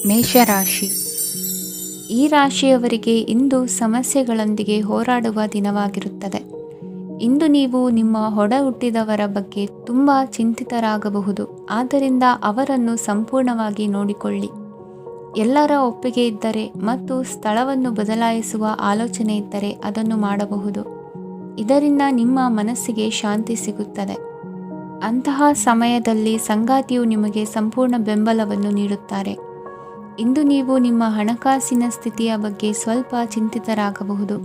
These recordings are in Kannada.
ಮೇಷರಾಶಿ. ಈ ರಾಶಿಯವರಿಗೆ ಇಂದು ಸಮಸ್ಯೆಗಳೊಂದಿಗೆ ಹೋರಾಡುವ ದಿನವಾಗಿರುತ್ತದೆ. ಇಂದು ನೀವು ನಿಮ್ಮ ಒಡ ಹುಟ್ಟಿದವರ ಬಗ್ಗೆ ತುಂಬ ಚಿಂತಿತರಾಗಬಹುದು. ಆದ್ದರಿಂದ ಅವರನ್ನು ಸಂಪೂರ್ಣವಾಗಿ ನೋಡಿಕೊಳ್ಳಿ. ಎಲ್ಲರ ಒಪ್ಪಿಗೆ ಇದ್ದರೆ ಮತ್ತು ಸ್ಥಳವನ್ನು ಬದಲಾಯಿಸುವ ಆಲೋಚನೆ ಇದ್ದರೆ ಅದನ್ನು ಮಾಡಬಹುದು. ಇದರಿಂದ ನಿಮ್ಮ ಮನಸ್ಸಿಗೆ ಶಾಂತಿ ಸಿಗುತ್ತದೆ. ಅಂತಹ ಸಮಯದಲ್ಲಿ ಸಂಗಾತಿಯು ನಿಮಗೆ ಸಂಪೂರ್ಣ ಬೆಂಬಲವನ್ನು ನೀಡುತ್ತಾರೆ. ಇಂದು ನೀವು ನಿಮ್ಮ ಹಣಕಾಸಿನ ಸ್ಥಿತಿಯ ಬಗ್ಗೆ ಸ್ವಲ್ಪ ಚಿಂತಿತರಾಗಬಹುದು.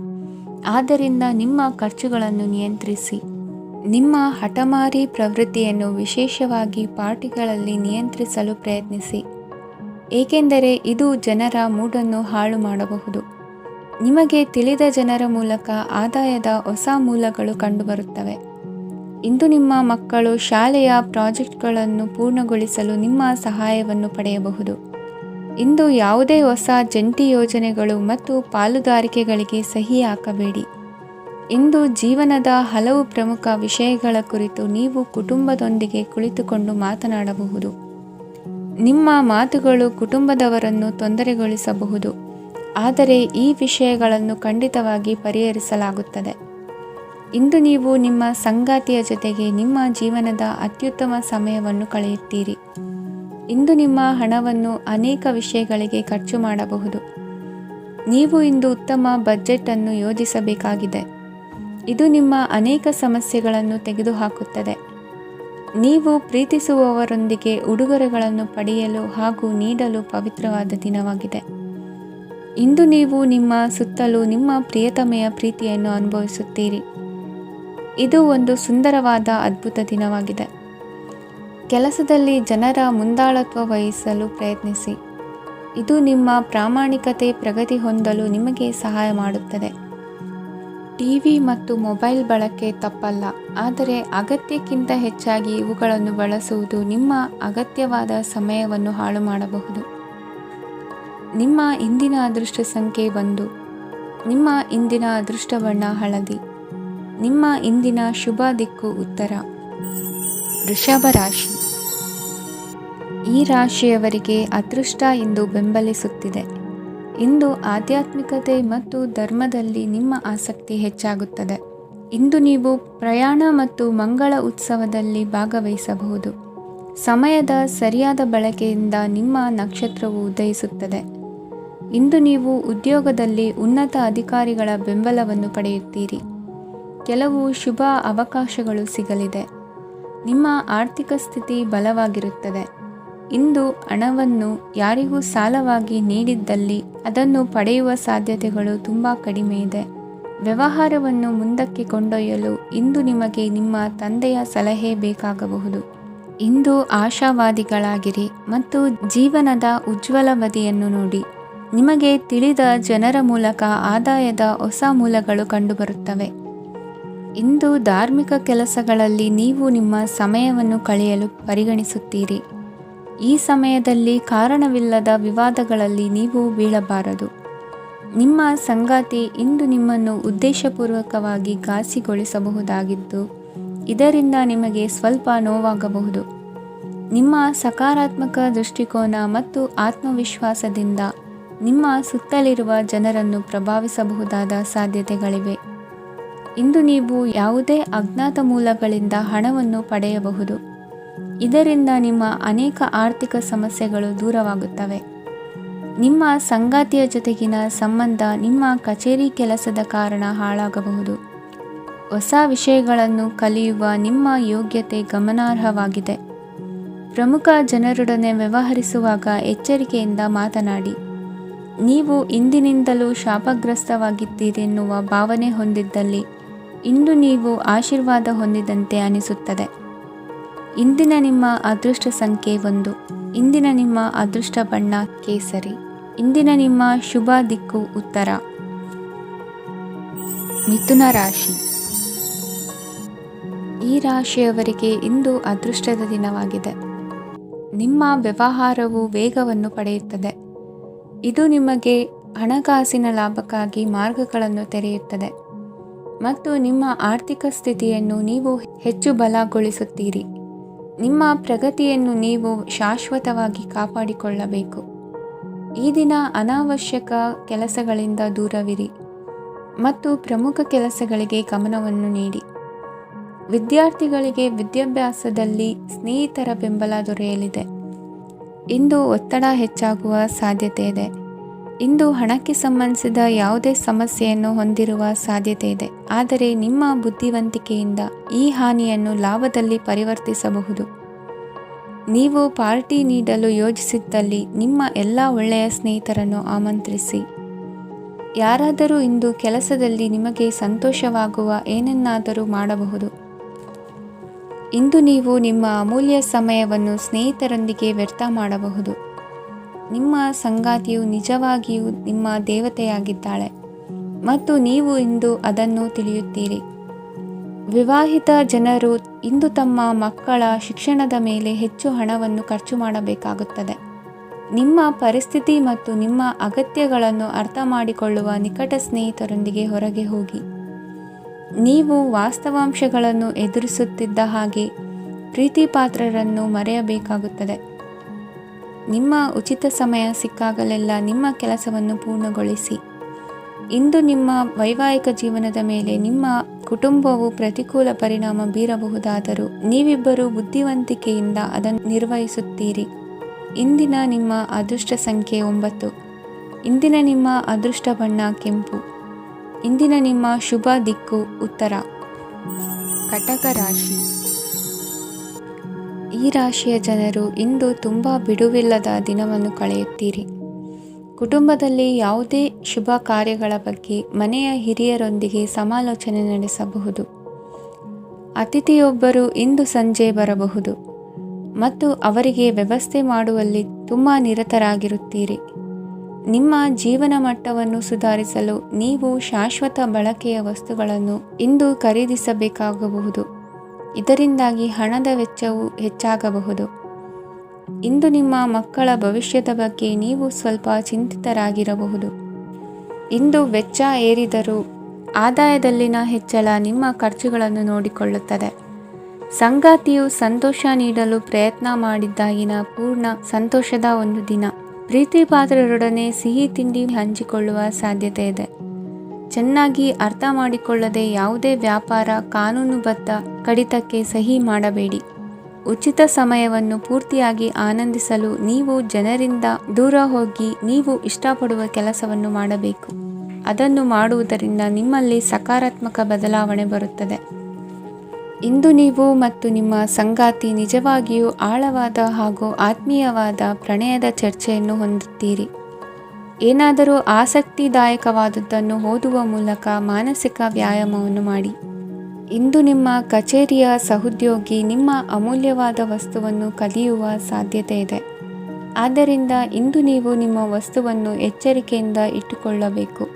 ಆದ್ದರಿಂದ ನಿಮ್ಮ ಖರ್ಚುಗಳನ್ನು ನಿಯಂತ್ರಿಸಿ. ನಿಮ್ಮ ಹಠಮಾರಿ ಪ್ರವೃತ್ತಿಯನ್ನು ವಿಶೇಷವಾಗಿ ಪಾರ್ಟಿಗಳಲ್ಲಿ ನಿಯಂತ್ರಿಸಲು ಪ್ರಯತ್ನಿಸಿ, ಏಕೆಂದರೆ ಇದು ಜನರ ಮೂಡನ್ನು ಹಾಳು ಮಾಡಬಹುದು. ನಿಮಗೆ ತಿಳಿದ ಜನರ ಮೂಲಕ ಆದಾಯದ ಹೊಸ ಮೂಲಗಳು ಕಂಡುಬರುತ್ತವೆ. ಇಂದು ನಿಮ್ಮ ಮಕ್ಕಳು ಶಾಲೆಯ ಪ್ರಾಜೆಕ್ಟ್ಗಳನ್ನು ಪೂರ್ಣಗೊಳಿಸಲು ನಿಮ್ಮ ಸಹಾಯವನ್ನು ಪಡೆಯಬಹುದು. ಇಂದು ಯಾವುದೇ ಹೊಸ ಜಂಟಿ ಯೋಜನೆಗಳು ಮತ್ತು ಪಾಲುದಾರಿಕೆಗಳಿಗೆ ಸಹಿ ಹಾಕಬೇಡಿ. ಇಂದು ಜೀವನದ ಹಲವು ಪ್ರಮುಖ ವಿಷಯಗಳ ಕುರಿತು ನೀವು ಕುಟುಂಬದೊಂದಿಗೆ ಕುಳಿತುಕೊಂಡು ಮಾತನಾಡಬಹುದು. ನಿಮ್ಮ ಮಾತುಗಳು ಕುಟುಂಬದವರನ್ನು ತೊಂದರೆಗೊಳಿಸಬಹುದು, ಆದರೆ ಈ ವಿಷಯಗಳನ್ನು ಖಂಡಿತವಾಗಿ ಪರಿಹರಿಸಲಾಗುತ್ತದೆ. ಇಂದು ನೀವು ನಿಮ್ಮ ಸಂಗಾತಿಯ ಜೊತೆಗೆ ನಿಮ್ಮ ಜೀವನದ ಅತ್ಯುತ್ತಮ ಸಮಯವನ್ನು ಕಳೆಯುತ್ತೀರಿ. ಇಂದು ನಿಮ್ಮ ಹಣವನ್ನು ಅನೇಕ ವಿಷಯಗಳಿಗೆ ಖರ್ಚು ಮಾಡಬಹುದು. ನೀವು ಇಂದು ಉತ್ತಮ ಬಜೆಟ್ ಅನ್ನು ಯೋಜಿಸಬೇಕಾಗಿದೆ. ಇದು ನಿಮ್ಮ ಅನೇಕ ಸಮಸ್ಯೆಗಳನ್ನು ತೆಗೆದುಹಾಕುತ್ತದೆ. ನೀವು ಪ್ರೀತಿಸುವವರೊಂದಿಗೆ ಉಡುಗೊರೆಗಳನ್ನು ಪಡೆಯಲು ಹಾಗೂ ನೀಡಲು ಪವಿತ್ರವಾದ ದಿನವಾಗಿದೆ. ಇಂದು ನೀವು ನಿಮ್ಮ ಸುತ್ತಲೂ ನಿಮ್ಮ ಪ್ರಿಯತಮೆಯ ಪ್ರೀತಿಯನ್ನು ಅನುಭವಿಸುತ್ತೀರಿ. ಇದು ಒಂದು ಸುಂದರವಾದ ಅದ್ಭುತ ದಿನವಾಗಿದೆ. ಕೆಲಸದಲ್ಲಿ ಜನರ ಮುಂದಾಳತ್ವ ವಹಿಸಲು ಪ್ರಯತ್ನಿಸಿ. ಇದು ನಿಮ್ಮ ಪ್ರಾಮಾಣಿಕತೆ ಪ್ರಗತಿ ಹೊಂದಲು ನಿಮಗೆ ಸಹಾಯ ಮಾಡುತ್ತದೆ. ಟಿವಿ ಮತ್ತು ಮೊಬೈಲ್ ಬಳಕೆ ತಪ್ಪಲ್ಲ, ಆದರೆ ಅಗತ್ಯಕ್ಕಿಂತ ಹೆಚ್ಚಾಗಿ ಇವುಗಳನ್ನು ಬಳಸುವುದು ನಿಮ್ಮ ಅಗತ್ಯವಾದ ಸಮಯವನ್ನು ಹಾಳು ಮಾಡಬಹುದು. ನಿಮ್ಮ ಇಂದಿನ ಅದೃಷ್ಟ ಸಂಖ್ಯೆ 1. ನಿಮ್ಮ ಇಂದಿನ ಅದೃಷ್ಟ ಬಣ್ಣ ಹಳದಿ. ನಿಮ್ಮ ಇಂದಿನ ಶುಭ ದಿಕ್ಕು ಉತ್ತರ. ವೃಷಭ ರಾಶಿ. ಈ ರಾಶಿಯವರಿಗೆ ಅದೃಷ್ಟ ಇಂದು ಬೆಂಬಲಿಸುತ್ತಿದೆ. ಇಂದು ಆಧ್ಯಾತ್ಮಿಕತೆ ಮತ್ತು ಧರ್ಮದಲ್ಲಿ ನಿಮ್ಮ ಆಸಕ್ತಿ ಹೆಚ್ಚಾಗುತ್ತದೆ. ಇಂದು ನೀವು ಪ್ರಯಾಣ ಮತ್ತು ಮಂಗಳ ಉತ್ಸವದಲ್ಲಿ ಭಾಗವಹಿಸಬಹುದು. ಸಮಯದ ಸರಿಯಾದ ಬಳಕೆಯಿಂದ ನಿಮ್ಮ ನಕ್ಷತ್ರವು ಉದಯಿಸುತ್ತದೆ. ಇಂದು ನೀವು ಉದ್ಯೋಗದಲ್ಲಿ ಉನ್ನತ ಅಧಿಕಾರಿಗಳ ಬೆಂಬಲವನ್ನು ಪಡೆಯುತ್ತೀರಿ. ಕೆಲವು ಶುಭ ಅವಕಾಶಗಳು ಸಿಗಲಿದೆ. ನಿಮ್ಮ ಆರ್ಥಿಕ ಸ್ಥಿತಿ ಬಲವಾಗಿರುತ್ತದೆ. ಇಂದು ಹಣವನ್ನು ಯಾರಿಗೂ ಸಾಲವಾಗಿ ನೀಡಿದ್ದಲ್ಲಿ ಅದನ್ನು ಪಡೆಯುವ ಸಾಧ್ಯತೆಗಳು ತುಂಬ ಕಡಿಮೆ ಇದೆ. ವ್ಯವಹಾರವನ್ನು ಮುಂದಕ್ಕೆ ಕೊಂಡೊಯ್ಯಲು ಇಂದು ನಿಮಗೆ ನಿಮ್ಮ ತಂದೆಯ ಸಲಹೆ ಬೇಕಾಗಬಹುದು. ಇಂದು ಆಶಾವಾದಿಗಳಾಗಿರಿ ಮತ್ತು ಜೀವನದ ಉಜ್ವಲ ಬದಿಯನ್ನು ನೋಡಿ. ನಿಮಗೆ ತಿಳಿದ ಜನರ ಮೂಲಕ ಆದಾಯದ ಹೊಸ ಮೂಲಗಳು ಕಂಡುಬರುತ್ತವೆ. ಇಂದು ಧಾರ್ಮಿಕ ಕೆಲಸಗಳಲ್ಲಿ ನೀವು ನಿಮ್ಮ ಸಮಯವನ್ನು ಕಳೆಯಲು ಪರಿಗಣಿಸುತ್ತೀರಿ. ಈ ಸಮಯದಲ್ಲಿ ಕಾರಣವಿಲ್ಲದ ವಿವಾದಗಳಲ್ಲಿ ನೀವು ಬೀಳಬಾರದು. ನಿಮ್ಮ ಸಂಗಾತಿ ಇಂದು ನಿಮ್ಮನ್ನು ಉದ್ದೇಶಪೂರ್ವಕವಾಗಿ ಘಾಸಿಗೊಳಿಸಬಹುದಾಗಿದ್ದು, ಇದರಿಂದ ನಿಮಗೆ ಸ್ವಲ್ಪ ನೋವಾಗಬಹುದು. ನಿಮ್ಮ ಸಕಾರಾತ್ಮಕ ದೃಷ್ಟಿಕೋನ ಮತ್ತು ಆತ್ಮವಿಶ್ವಾಸದಿಂದ ನಿಮ್ಮ ಸುತ್ತಲಿರುವ ಜನರನ್ನು ಪ್ರಭಾವಿಸಬಹುದಾದ ಸಾಧ್ಯತೆಗಳಿವೆ. ಇಂದು ನೀವು ಯಾವುದೇ ಅಜ್ಞಾತ ಮೂಲಗಳಿಂದ ಹಣವನ್ನು ಪಡೆಯಬಹುದು. ಇದರಿಂದ ನಿಮ್ಮ ಅನೇಕ ಆರ್ಥಿಕ ಸಮಸ್ಯೆಗಳು ದೂರವಾಗುತ್ತವೆ. ನಿಮ್ಮ ಸಂಗಾತಿಯ ಜೊತೆಗಿನ ಸಂಬಂಧ ನಿಮ್ಮ ಕಚೇರಿ ಕೆಲಸದ ಕಾರಣ ಹಾಳಾಗಬಹುದು. ಹೊಸ ವಿಷಯಗಳನ್ನು ಕಲಿಯುವ ನಿಮ್ಮ ಯೋಗ್ಯತೆ ಗಮನಾರ್ಹವಾಗಿದೆ. ಪ್ರಮುಖ ಜನರೊಡನೆ ವ್ಯವಹರಿಸುವಾಗ ಎಚ್ಚರಿಕೆಯಿಂದ ಮಾತನಾಡಿ. ನೀವು ಇಂದಿನಿಂದಲೂ ಶಾಪಗ್ರಸ್ತವಾಗಿದ್ದೀರೆನ್ನುವ ಭಾವನೆ ಹೊಂದಿದ್ದಲ್ಲಿ ಇಂದು ನೀವು ಆಶೀರ್ವಾದ ಹೊಂದಿದಂತೆ ಅನಿಸುತ್ತದೆ. ಇಂದಿನ ನಿಮ್ಮ ಅದೃಷ್ಟ ಸಂಖ್ಯೆ 1. ಇಂದಿನ ನಿಮ್ಮ ಅದೃಷ್ಟ ಬಣ್ಣ ಕೇಸರಿ. ಇಂದಿನ ನಿಮ್ಮ ಶುಭ ದಿಕ್ಕು ಉತ್ತರ. ಮಿಥುನ ರಾಶಿ. ಈ ರಾಶಿಯವರಿಗೆ ಇಂದು ಅದೃಷ್ಟದ ದಿನವಾಗಿದೆ. ನಿಮ್ಮ ವ್ಯವಹಾರವು ವೇಗವನ್ನು ಪಡೆಯುತ್ತದೆ. ಇದು ನಿಮಗೆ ಹಣಕಾಸಿನ ಲಾಭಕ್ಕಾಗಿ ಮಾರ್ಗಗಳನ್ನು ತೆರೆಯುತ್ತದೆ ಮತ್ತು ನಿಮ್ಮ ಆರ್ಥಿಕ ಸ್ಥಿತಿಯನ್ನು ನೀವು ಹೆಚ್ಚು ಬಲಗೊಳಿಸುತ್ತೀರಿ. ನಿಮ್ಮ ಪ್ರಗತಿಯನ್ನು ನೀವು ಶಾಶ್ವತವಾಗಿ ಕಾಪಾಡಿಕೊಳ್ಳಬೇಕು. ಈ ದಿನ ಅನಾವಶ್ಯಕ ಕೆಲಸಗಳಿಂದ ದೂರವಿರಿ ಮತ್ತು ಪ್ರಮುಖ ಕೆಲಸಗಳಿಗೆ ಗಮನವನ್ನು ನೀಡಿ. ವಿದ್ಯಾರ್ಥಿಗಳಿಗೆ ವಿದ್ಯಾಭ್ಯಾಸದಲ್ಲಿ ಸ್ನೇಹಿತರ ಬೆಂಬಲ ದೊರೆಯಲಿದೆ. ಇಂದು ಒತ್ತಡ ಹೆಚ್ಚಾಗುವ ಸಾಧ್ಯತೆ ಇದೆ. ಇಂದು ಹಣಕ್ಕೆ ಸಂಬಂಧಿಸಿದ ಯಾವುದೇ ಸಮಸ್ಯೆಯನ್ನು ಹೊಂದಿರುವ ಸಾಧ್ಯತೆ ಇದೆ. ಆದರೆ ನಿಮ್ಮ ಬುದ್ಧಿವಂತಿಕೆಯಿಂದ ಈ ಹಾನಿಯನ್ನು ಲಾಭದಲ್ಲಿ ಪರಿವರ್ತಿಸಬಹುದು. ನೀವು ಪಾರ್ಟಿ ನೀಡಲು ಯೋಜಿಸಿದ್ದಲ್ಲಿ ನಿಮ್ಮ ಎಲ್ಲ ಒಳ್ಳೆಯ ಸ್ನೇಹಿತರನ್ನು ಆಮಂತ್ರಿಸಿ. ಯಾರಾದರೂ ಇಂದು ಕೆಲಸದಲ್ಲಿ ನಿಮಗೆ ಸಂತೋಷವಾಗುವ ಏನನ್ನಾದರೂ ಮಾಡಬಹುದು. ಇಂದು ನೀವು ನಿಮ್ಮ ಅಮೂಲ್ಯ ಸಮಯವನ್ನು ಸ್ನೇಹಿತರೊಂದಿಗೆ ವ್ಯರ್ಥ ಮಾಡಬಹುದು. ನಿಮ್ಮ ಸಂಗಾತಿಯು ನಿಜವಾಗಿಯೂ ನಿಮ್ಮ ದೇವತೆಯಾಗಿದ್ದಾಳೆ ಮತ್ತು ನೀವು ಇಂದು ಅದನ್ನು ತಿಳಿಯುತ್ತೀರಿ. ವಿವಾಹಿತ ಜನರು ಇಂದು ತಮ್ಮ ಮಕ್ಕಳ ಶಿಕ್ಷಣದ ಮೇಲೆ ಹೆಚ್ಚು ಹಣವನ್ನು ಖರ್ಚು ಮಾಡಬೇಕಾಗುತ್ತದೆ. ನಿಮ್ಮ ಪರಿಸ್ಥಿತಿ ಮತ್ತು ನಿಮ್ಮ ಅಗತ್ಯಗಳನ್ನು ಅರ್ಥ ಮಾಡಿಕೊಳ್ಳುವ ನಿಕಟ ಸ್ನೇಹಿತರೊಂದಿಗೆ ಹೊರಗೆ ಹೋಗಿ. ನೀವು ವಾಸ್ತವಾಂಶಗಳನ್ನು ಎದುರಿಸುತ್ತಿದ್ದ ಹಾಗೆ ಪ್ರೀತಿಪಾತ್ರರನ್ನು ಮರೆಯಬೇಕಾಗುತ್ತದೆ. ನಿಮ್ಮ ಉಚಿತ ಸಮಯ ಸಿಕ್ಕಾಗಲೆಲ್ಲ ನಿಮ್ಮ ಕೆಲಸವನ್ನು ಪೂರ್ಣಗೊಳಿಸಿ. ಇಂದು ನಿಮ್ಮ ವೈವಾಹಿಕ ಜೀವನದ ಮೇಲೆ ನಿಮ್ಮ ಕುಟುಂಬವು ಪ್ರತಿಕೂಲ ಪರಿಣಾಮ ಬೀರಬಹುದಾದರೂ ನೀವಿಬ್ಬರು ಬುದ್ಧಿವಂತಿಕೆಯಿಂದ ಅದನ್ನು ನಿರ್ವಹಿಸುತ್ತೀರಿ. ಇಂದಿನ ನಿಮ್ಮ ಅದೃಷ್ಟ ಸಂಖ್ಯೆ 9. ಇಂದಿನ ನಿಮ್ಮ ಅದೃಷ್ಟ ಬಣ್ಣ ಕೆಂಪು. ಇಂದಿನ ನಿಮ್ಮ ಶುಭ ದಿಕ್ಕು ಉತ್ತರ. ಕಟಕ ರಾಶಿ. ಈ ರಾಶಿಯ ಜನರು ಇಂದು ತುಂಬ ಬಿಡುವಿಲ್ಲದ ದಿನವನ್ನು ಕಳೆಯುತ್ತೀರಿ. ಕುಟುಂಬದಲ್ಲಿ ಯಾವುದೇ ಶುಭ ಕಾರ್ಯಗಳ ಬಗ್ಗೆ ಮನೆಯ ಹಿರಿಯರೊಂದಿಗೆ ಸಮಾಲೋಚನೆ ನಡೆಸಬಹುದು. ಅತಿಥಿಯೊಬ್ಬರು ಇಂದು ಸಂಜೆ ಬರಬಹುದು ಮತ್ತು ಅವರಿಗೆ ವ್ಯವಸ್ಥೆ ಮಾಡುವಲ್ಲಿ ತುಂಬ ನಿರತರಾಗಿರುತ್ತೀರಿ. ನಿಮ್ಮ ಜೀವನ ಮಟ್ಟವನ್ನು ಸುಧಾರಿಸಲು ನೀವು ಶಾಶ್ವತ ಬಳಕೆಯ ವಸ್ತುಗಳನ್ನು ಇಂದು ಖರೀದಿಸಬೇಕಾಗಬಹುದು. ಇದರಿಂದಾಗಿ ಹಣದ ವೆಚ್ಚವು ಹೆಚ್ಚಾಗಬಹುದು. ಇಂದು ನಿಮ್ಮ ಮಕ್ಕಳ ಭವಿಷ್ಯದ ಬಗ್ಗೆ ನೀವು ಸ್ವಲ್ಪ ಚಿಂತಿತರಾಗಿರಬಹುದು. ಇಂದು ವೆಚ್ಚ ಏರಿದರೂ ಆದಾಯದಲ್ಲಿನ ಹೆಚ್ಚಳ ನಿಮ್ಮ ಖರ್ಚುಗಳನ್ನು ನೋಡಿಕೊಳ್ಳುತ್ತದೆ. ಸಂಗಾತಿಯು ಸಂತೋಷ ನೀಡಲು ಪ್ರಯತ್ನ ಮಾಡಿದ್ದಾಗಿನ ಪೂರ್ಣ ಸಂತೋಷದ ಒಂದು ದಿನ. ಪ್ರೀತಿಪಾತ್ರರೊಡನೆ ಸಿಹಿ ತಿಂಡಿ ಹಂಚಿಕೊಳ್ಳುವ ಸಾಧ್ಯತೆ ಇದೆ. ಚೆನ್ನಾಗಿ ಅರ್ಥ ಮಾಡಿಕೊಳ್ಳದೆ ಯಾವುದೇ ವ್ಯಾಪಾರ ಕಾನೂನುಬದ್ಧ ಕಡಿತಕ್ಕೆ ಸಹಿ ಮಾಡಬೇಡಿ. ಉಚಿತ ಸಮಯವನ್ನು ಪೂರ್ತಿಯಾಗಿ ಆನಂದಿಸಲು ನೀವು ಜನರಿಂದ ದೂರ ಹೋಗಿ ನೀವು ಇಷ್ಟಪಡುವ ಕೆಲಸವನ್ನು ಮಾಡಬೇಕು. ಅದನ್ನು ಮಾಡುವುದರಿಂದ ನಿಮ್ಮಲ್ಲಿ ಸಕಾರಾತ್ಮಕ ಬದಲಾವಣೆ ಬರುತ್ತದೆ. ಇಂದು ನೀವು ಮತ್ತು ನಿಮ್ಮ ಸಂಗಾತಿ ನಿಜವಾಗಿಯೂ ಆಳವಾದ ಹಾಗೂ ಆತ್ಮೀಯವಾದ ಪ್ರಣಯದ ಚರ್ಚೆಯನ್ನು ಹೊಂದುತ್ತೀರಿ. ಏನಾದರೂ ಆಸಕ್ತಿದಾಯಕವಾದದ್ದನ್ನು ಓದುವ ಮೂಲಕ ಮಾನಸಿಕ ವ್ಯಾಯಾಮವನ್ನು ಮಾಡಿ. ಇಂದು ನಿಮ್ಮ ಕಚೇರಿಯ ಸಹೋದ್ಯೋಗಿ ನಿಮ್ಮ ಅಮೂಲ್ಯವಾದ ವಸ್ತುವನ್ನು ಕದಿಯುವ ಸಾಧ್ಯತೆ ಇದೆ. ಆದ್ದರಿಂದ ಇಂದು ನೀವು ನಿಮ್ಮ ವಸ್ತುವನ್ನು ಎಚ್ಚರಿಕೆಯಿಂದ ಇಟ್ಟುಕೊಳ್ಳಬೇಕು.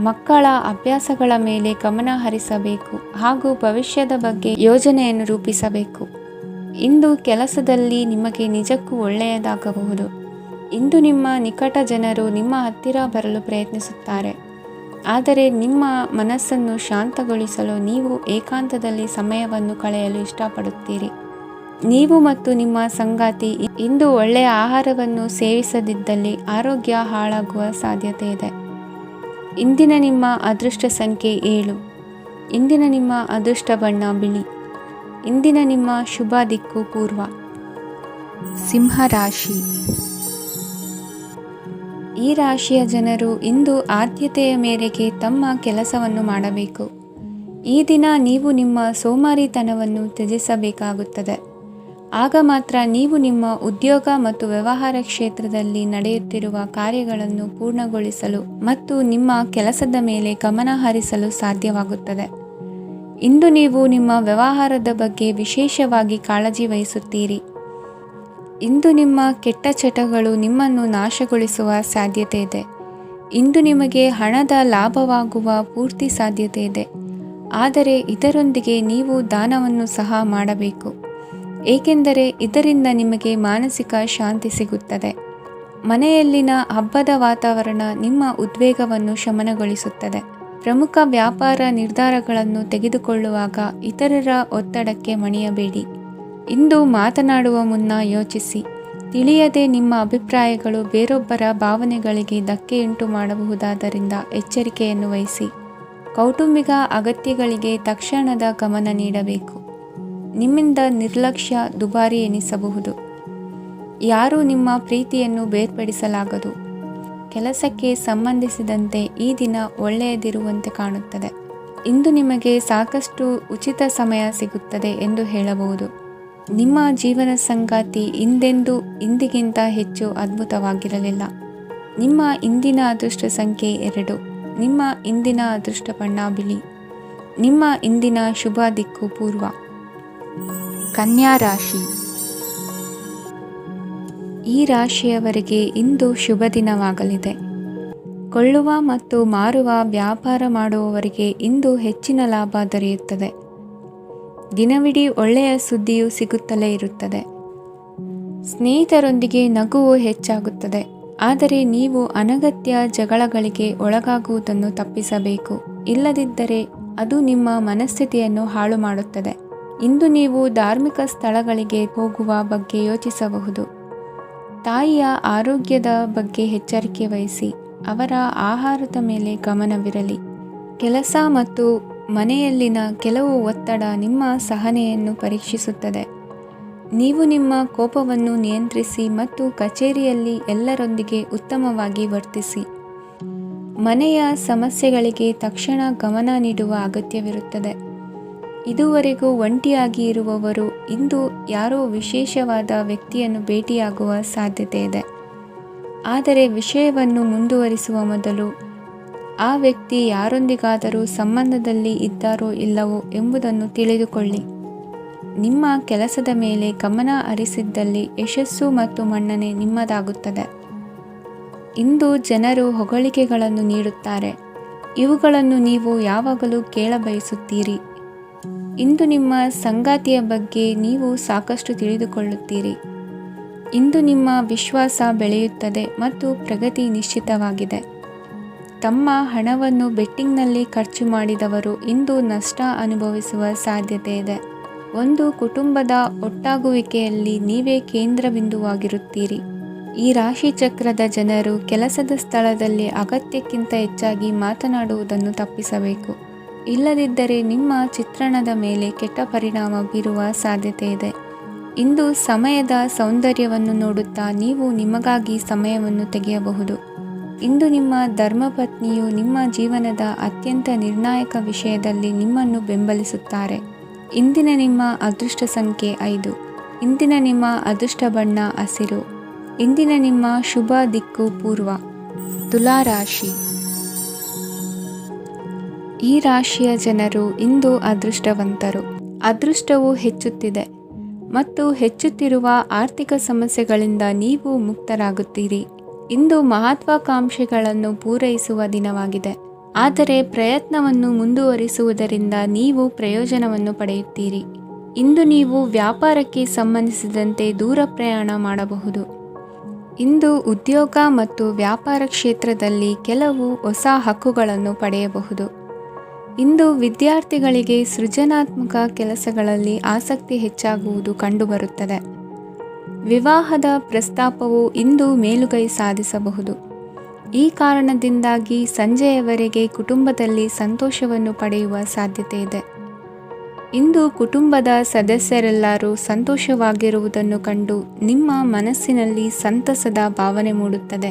ಮಕ್ಕಳ ಅಭ್ಯಾಸಗಳ ಮೇಲೆ ಗಮನ ಹರಿಸಬೇಕು ಹಾಗೂ ಭವಿಷ್ಯದ ಬಗ್ಗೆ ಯೋಜನೆಯನ್ನು ರೂಪಿಸಬೇಕು. ಇಂದು ಕೆಲಸದಲ್ಲಿ ನಿಮಗೆ ನಿಜಕ್ಕೂ ಒಳ್ಳೆಯದಾಗಬಹುದು. ಇಂದು ನಿಮ್ಮ ನಿಕಟ ಜನರು ನಿಮ್ಮ ಹತ್ತಿರ ಬರಲು ಪ್ರಯತ್ನಿಸುತ್ತಾರೆ. ಆದರೆ ನಿಮ್ಮ ಮನಸ್ಸನ್ನು ಶಾಂತಗೊಳಿಸಲು ನೀವು ಏಕಾಂತದಲ್ಲಿ ಸಮಯವನ್ನು ಕಳೆಯಲು ಇಷ್ಟಪಡುತ್ತೀರಿ. ನೀವು ಮತ್ತು ನಿಮ್ಮ ಸಂಗಾತಿ ಇಂದು ಒಳ್ಳೆಯ ಆಹಾರವನ್ನು ಸೇವಿಸದಿದ್ದಲ್ಲಿ ಆರೋಗ್ಯ ಹಾಳಾಗುವ ಸಾಧ್ಯತೆ ಇದೆ. ಇಂದಿನ ನಿಮ್ಮ ಅದೃಷ್ಟ ಸಂಖ್ಯೆ 7. ಇಂದಿನ ನಿಮ್ಮ ಅದೃಷ್ಟ ಬಣ್ಣ ಬಿಳಿ. ಇಂದಿನ ನಿಮ್ಮ ಶುಭ ದಿಕ್ಕು ಪೂರ್ವ. ಸಿಂಹ ರಾಶಿ. ಈ ರಾಶಿಯ ಜನರು ಇಂದು ಆದ್ಯತೆಯ ಮೇರೆಗೆ ತಮ್ಮ ಕೆಲಸವನ್ನು ಮಾಡಬೇಕು. ಈ ದಿನ ನೀವು ನಿಮ್ಮ ಸೋಮಾರಿತನವನ್ನು ತ್ಯಜಿಸಬೇಕಾಗುತ್ತದೆ. ಆಗ ಮಾತ್ರ ನೀವು ನಿಮ್ಮ ಉದ್ಯೋಗ ಮತ್ತು ವ್ಯವಹಾರ ಕ್ಷೇತ್ರದಲ್ಲಿ ನಡೆಯುತ್ತಿರುವ ಕಾರ್ಯಗಳನ್ನು ಪೂರ್ಣಗೊಳಿಸಲು ಮತ್ತು ನಿಮ್ಮ ಕೆಲಸದ ಮೇಲೆ ಗಮನ ಹರಿಸಲು ಸಾಧ್ಯವಾಗುತ್ತದೆ. ಇಂದು ನೀವು ನಿಮ್ಮ ವ್ಯವಹಾರದ ಬಗ್ಗೆ ವಿಶೇಷವಾಗಿ ಕಾಳಜಿ ವಹಿಸುತ್ತೀರಿ. ಇಂದು ನಿಮ್ಮ ಕೆಟ್ಟ ಚಟಗಳು ನಿಮ್ಮನ್ನು ನಾಶಗೊಳಿಸುವ ಸಾಧ್ಯತೆ ಇದೆ. ಇಂದು ನಿಮಗೆ ಹಣದ ಲಾಭವಾಗುವ ಪೂರ್ತಿ ಸಾಧ್ಯತೆ ಇದೆ. ಆದರೆ ಇದರೊಂದಿಗೆ ನೀವು ದಾನವನ್ನು ಸಹ ಮಾಡಬೇಕು, ಏಕೆಂದರೆ ಇದರಿಂದ ನಿಮಗೆ ಮಾನಸಿಕ ಶಾಂತಿ ಸಿಗುತ್ತದೆ. ಮನೆಯಲ್ಲಿನ ಹಬ್ಬದ ವಾತಾವರಣ ನಿಮ್ಮ ಉದ್ವೇಗವನ್ನು ಶಮನಗೊಳಿಸುತ್ತದೆ. ಪ್ರಮುಖ ವ್ಯಾಪಾರ ನಿರ್ಧಾರಗಳನ್ನು ತೆಗೆದುಕೊಳ್ಳುವಾಗ ಇತರರ ಒತ್ತಡಕ್ಕೆ ಮಣಿಯಬೇಡಿ. ಇಂದು ಮಾತನಾಡುವ ಮುನ್ನ ಯೋಚಿಸಿ. ತಿಳಿಯದೆ ನಿಮ್ಮ ಅಭಿಪ್ರಾಯಗಳು ಬೇರೊಬ್ಬರ ಭಾವನೆಗಳಿಗೆ ಧಕ್ಕೆಯುಂಟು ಮಾಡಬಹುದಾದ್ದರಿಂದ ಎಚ್ಚರಿಕೆಯನ್ನು ವಹಿಸಿ. ಕೌಟುಂಬಿಕ ಅಗತ್ಯಗಳಿಗೆ ತಕ್ಷಣದ ಗಮನ ನೀಡಬೇಕು. ನಿಮ್ಮಿಂದ ನಿರ್ಲಕ್ಷ್ಯ ದುಬಾರಿ ಎನಿಸಬಹುದು. ಯಾರೂ ನಿಮ್ಮ ಪ್ರೀತಿಯನ್ನು ಬೇರ್ಪಡಿಸಲಾಗದು. ಕೆಲಸಕ್ಕೆ ಸಂಬಂಧಿಸಿದಂತೆ ಈ ದಿನ ಒಳ್ಳೆಯದಿರುವಂತೆ ಕಾಣುತ್ತದೆ. ಇಂದು ನಿಮಗೆ ಸಾಕಷ್ಟು ಉಚಿತ ಸಮಯ ಸಿಗುತ್ತದೆ ಎಂದು ಹೇಳಬಹುದು. ನಿಮ್ಮ ಜೀವನ ಸಂಗಾತಿ ಇಂದಿಗಿಂತ ಹೆಚ್ಚು ಅದ್ಭುತವಾಗಿರಲಿಲ್ಲ. ನಿಮ್ಮ ಇಂದಿನ ಅದೃಷ್ಟ ಸಂಖ್ಯೆ 2. ನಿಮ್ಮ ಇಂದಿನ ಅದೃಷ್ಟ ಬಣ್ಣ ಬಿಳಿ. ನಿಮ್ಮ ಇಂದಿನ ಶುಭ ದಿಕ್ಕು ಪೂರ್ವ. ಕನ್ಯಾ ರಾಶಿ. ಈ ರಾಶಿಯವರಿಗೆ ಇಂದು ಶುಭ ದಿನವಾಗಲಿದೆ. ಕೊಳ್ಳುವ ಮತ್ತು ಮಾರುವ ವ್ಯಾಪಾರ ಮಾಡುವವರಿಗೆ ಇಂದು ಹೆಚ್ಚಿನ ಲಾಭ ದೊರೆಯುತ್ತದೆ. ದಿನವಿಡೀ ಒಳ್ಳೆಯ ಸುದ್ದಿಯು ಸಿಗುತ್ತಲೇ ಇರುತ್ತದೆ. ಸ್ನೇಹಿತರೊಂದಿಗೆ ನಗುವು ಹೆಚ್ಚಾಗುತ್ತದೆ. ಆದರೆ ನೀವು ಅನಗತ್ಯ ಜಗಳಗಳಿಗೆ ಒಳಗಾಗುವುದನ್ನು ತಪ್ಪಿಸಬೇಕು. ಇಲ್ಲದಿದ್ದರೆ ಅದು ನಿಮ್ಮ ಮನಸ್ಥಿತಿಯನ್ನು ಹಾಳು ಮಾಡುತ್ತದೆ. ಇಂದು ನೀವು ಧಾರ್ಮಿಕ ಸ್ಥಳಗಳಿಗೆ ಹೋಗುವ ಬಗ್ಗೆ ಯೋಚಿಸಬಹುದು. ತಾಯಿಯ ಆರೋಗ್ಯದ ಬಗ್ಗೆ ಎಚ್ಚರಿಕೆ ವಹಿಸಿ. ಅವರ ಆಹಾರದ ಮೇಲೆ ಗಮನವಿರಲಿ. ಕೆಲಸ ಮತ್ತು ಮನೆಯಲ್ಲಿನ ಕೆಲವು ಒತ್ತಡ ನಿಮ್ಮ ಸಹನೆಯನ್ನು ಪರೀಕ್ಷಿಸುತ್ತದೆ. ನೀವು ನಿಮ್ಮ ಕೋಪವನ್ನು ನಿಯಂತ್ರಿಸಿ ಮತ್ತು ಕಚೇರಿಯಲ್ಲಿ ಎಲ್ಲರೊಂದಿಗೆ ಉತ್ತಮವಾಗಿ ವರ್ತಿಸಿ. ಮನೆಯ ಸಮಸ್ಯೆಗಳಿಗೆ ತಕ್ಷಣ ಗಮನ ನೀಡುವ ಅಗತ್ಯವಿರುತ್ತದೆ. ಇದುವರೆಗೂ ಒಂಟಿಯಾಗಿ ಇರುವವರು ಇಂದು ಯಾರೋ ವಿಶೇಷವಾದ ವ್ಯಕ್ತಿಯನ್ನು ಭೇಟಿಯಾಗುವ ಸಾಧ್ಯತೆ ಇದೆ. ಆದರೆ ವಿಷಯವನ್ನು ಮುಂದುವರಿಸುವ ಮೊದಲು ಆ ವ್ಯಕ್ತಿ ಯಾರೊಂದಿಗಾದರೂ ಸಂಬಂಧದಲ್ಲಿ ಇದ್ದಾರೋ ಇಲ್ಲವೋ ಎಂಬುದನ್ನು ತಿಳಿದುಕೊಳ್ಳಿ. ನಿಮ್ಮ ಕೆಲಸದ ಮೇಲೆ ಗಮನ ಹರಿಸಿದ್ದಲ್ಲಿ ಯಶಸ್ಸು ಮತ್ತು ಮನ್ನಣೆ ನಿಮ್ಮದಾಗುತ್ತದೆ. ಇಂದು ಜನರು ಹೊಗಳಿಕೆಗಳನ್ನು ನೀಡುತ್ತಾರೆ. ಇವುಗಳನ್ನು ನೀವು ಯಾವಾಗಲೂ ಕೇಳಬಯಸುತ್ತೀರಿ. ಇಂದು ನಿಮ್ಮ ಸಂಗಾತಿಯ ಬಗ್ಗೆ ನೀವು ಸಾಕಷ್ಟು ತಿಳಿದುಕೊಳ್ಳುತ್ತೀರಿ. ಇಂದು ನಿಮ್ಮ ವಿಶ್ವಾಸ ಬೆಳೆಯುತ್ತದೆ ಮತ್ತು ಪ್ರಗತಿ ನಿಶ್ಚಿತವಾಗಿದೆ. ತಮ್ಮ ಹಣವನ್ನು ಬೆಟ್ಟಿಂಗ್ನಲ್ಲಿ ಖರ್ಚು ಮಾಡಿದವರು ಇಂದು ನಷ್ಟ ಅನುಭವಿಸುವ ಸಾಧ್ಯತೆ ಇದೆ. ಒಂದು ಕುಟುಂಬದ ಒಟ್ಟಾಗುವಿಕೆಯಲ್ಲಿ ನೀವೇ ಕೇಂದ್ರಬಿಂದುವಾಗಿರುತ್ತೀರಿ. ಈ ರಾಶಿ ಚಕ್ರದ ಜನರು ಕೆಲಸದ ಸ್ಥಳದಲ್ಲಿ ಅಗತ್ಯಕ್ಕಿಂತ ಹೆಚ್ಚಾಗಿ ಮಾತನಾಡುವುದನ್ನು ತಪ್ಪಿಸಬೇಕು. ಇಲ್ಲದಿದ್ದರೆ ನಿಮ್ಮ ಚಿತ್ರಣದ ಮೇಲೆ ಕೆಟ್ಟ ಪರಿಣಾಮ ಬೀರುವ ಸಾಧ್ಯತೆ ಇದೆ. ಇಂದು ಸಮಯದ ಸೌಂದರ್ಯವನ್ನು ನೋಡುತ್ತಾ ನೀವು ನಿಮಗಾಗಿ ಸಮಯವನ್ನು ತೆಗೆಯಬಹುದು. ಇಂದು ನಿಮ್ಮ ಧರ್ಮಪತ್ನಿಯು ನಿಮ್ಮ ಜೀವನದ ಅತ್ಯಂತ ನಿರ್ಣಾಯಕ ವಿಷಯದಲ್ಲಿ ನಿಮ್ಮನ್ನು ಬೆಂಬಲಿಸುತ್ತಾರೆ. ಇಂದಿನ ನಿಮ್ಮ ಅದೃಷ್ಟ ಸಂಖ್ಯೆ 5. ಇಂದಿನ ನಿಮ್ಮ ಅದೃಷ್ಟ ಬಣ್ಣ ಹಸಿರು. ಇಂದಿನ ನಿಮ್ಮ ಶುಭ ದಿಕ್ಕು ಪೂರ್ವ. ತುಲಾ ರಾಶಿ. ಈ ರಾಶಿಯ ಜನರು ಇಂದು ಅದೃಷ್ಟವಂತರು. ಅದೃಷ್ಟವು ಹೆಚ್ಚುತ್ತಿದೆ ಮತ್ತು ಹೆಚ್ಚುತ್ತಿರುವ ಆರ್ಥಿಕ ಸಮಸ್ಯೆಗಳಿಂದ ನೀವು ಮುಕ್ತರಾಗುತ್ತೀರಿ. ಇಂದು ಮಹತ್ವಾಕಾಂಕ್ಷೆಗಳನ್ನು ಪೂರೈಸುವ ದಿನವಾಗಿದೆ. ಆದರೆ ಪ್ರಯತ್ನವನ್ನು ಮುಂದುವರಿಸುವುದರಿಂದ ನೀವು ಪ್ರಯೋಜನವನ್ನು ಪಡೆಯುತ್ತೀರಿ. ಇಂದು ನೀವು ವ್ಯಾಪಾರಕ್ಕೆ ಸಂಬಂಧಿಸಿದಂತೆ ದೂರ ಪ್ರಯಾಣ ಮಾಡಬಹುದು. ಇಂದು ಉದ್ಯೋಗ ಮತ್ತು ವ್ಯಾಪಾರ ಕ್ಷೇತ್ರದಲ್ಲಿ ಕೆಲವು ಹೊಸ ಹಕ್ಕುಗಳನ್ನು ಪಡೆಯಬಹುದು. ಇಂದು ವಿದ್ಯಾರ್ಥಿಗಳಿಗೆ ಸೃಜನಾತ್ಮಕ ಕೆಲಸಗಳಲ್ಲಿ ಆಸಕ್ತಿ ಹೆಚ್ಚಾಗುವುದು ಕಂಡುಬರುತ್ತದೆ. ವಿವಾಹದ ಪ್ರಸ್ತಾಪವು ಇಂದು ಮೇಲುಗೈ ಸಾಧಿಸಬಹುದು. ಈ ಕಾರಣದಿಂದಾಗಿ ಸಂಜೆಯವರೆಗೆ ಕುಟುಂಬದಲ್ಲಿ ಸಂತೋಷವನ್ನು ಪಡೆಯುವ ಸಾಧ್ಯತೆ ಇದೆ. ಇಂದು ಕುಟುಂಬದ ಸದಸ್ಯರೆಲ್ಲರೂ ಸಂತೋಷವಾಗಿರುವುದನ್ನು ಕಂಡು ನಿಮ್ಮ ಮನಸ್ಸಿನಲ್ಲಿ ಸಂತಸದ ಭಾವನೆ ಮೂಡುತ್ತದೆ.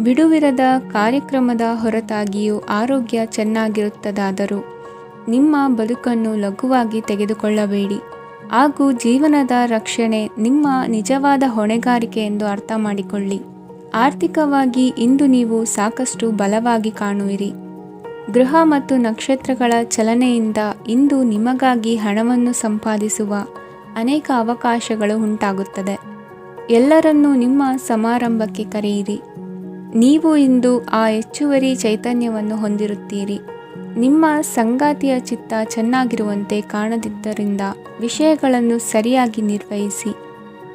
ಬಿಡುವಿರದ ಕಾರ್ಯಕ್ರಮದ ಹೊರತಾಗಿಯೂ ಆರೋಗ್ಯ ಚೆನ್ನಾಗಿರುತ್ತದಾದರೂ ನಿಮ್ಮ ಬದುಕನ್ನು ಲಘುವಾಗಿ ತೆಗೆದುಕೊಳ್ಳಬೇಡಿ ಹಾಗೂ ಜೀವನದ ರಕ್ಷಣೆ ನಿಮ್ಮ ನಿಜವಾದ ಹೊಣೆಗಾರಿಕೆ ಎಂದು ಅರ್ಥ ಮಾಡಿಕೊಳ್ಳಿ. ಆರ್ಥಿಕವಾಗಿ ಇಂದು ನೀವು ಸಾಕಷ್ಟು ಬಲವಾಗಿ ಕಾಣುವಿರಿ. ಗ್ರಹ ಮತ್ತು ನಕ್ಷತ್ರಗಳ ಚಲನೆಯಿಂದ ಇಂದು ನಿಮಗಾಗಿ ಹಣವನ್ನು ಸಂಪಾದಿಸುವ ಅನೇಕ ಅವಕಾಶಗಳು ಉಂಟಾಗುತ್ತದೆ. ಎಲ್ಲರನ್ನೂ ನಿಮ್ಮ ಸಮಾರಂಭಕ್ಕೆ ಕರೆಯಿರಿ. ನೀವು ಇಂದು ಆ ಹೆಚ್ಚುವರಿ ಚೈತನ್ಯವನ್ನು ಹೊಂದಿರುತ್ತೀರಿ. ನಿಮ್ಮ ಸಂಗಾತಿಯ ಚಿತ್ತ ಚೆನ್ನಾಗಿರುವಂತೆ ಕಾಣದಿದ್ದರಿಂದ ವಿಷಯಗಳನ್ನು ಸರಿಯಾಗಿ ನಿರ್ವಹಿಸಿ.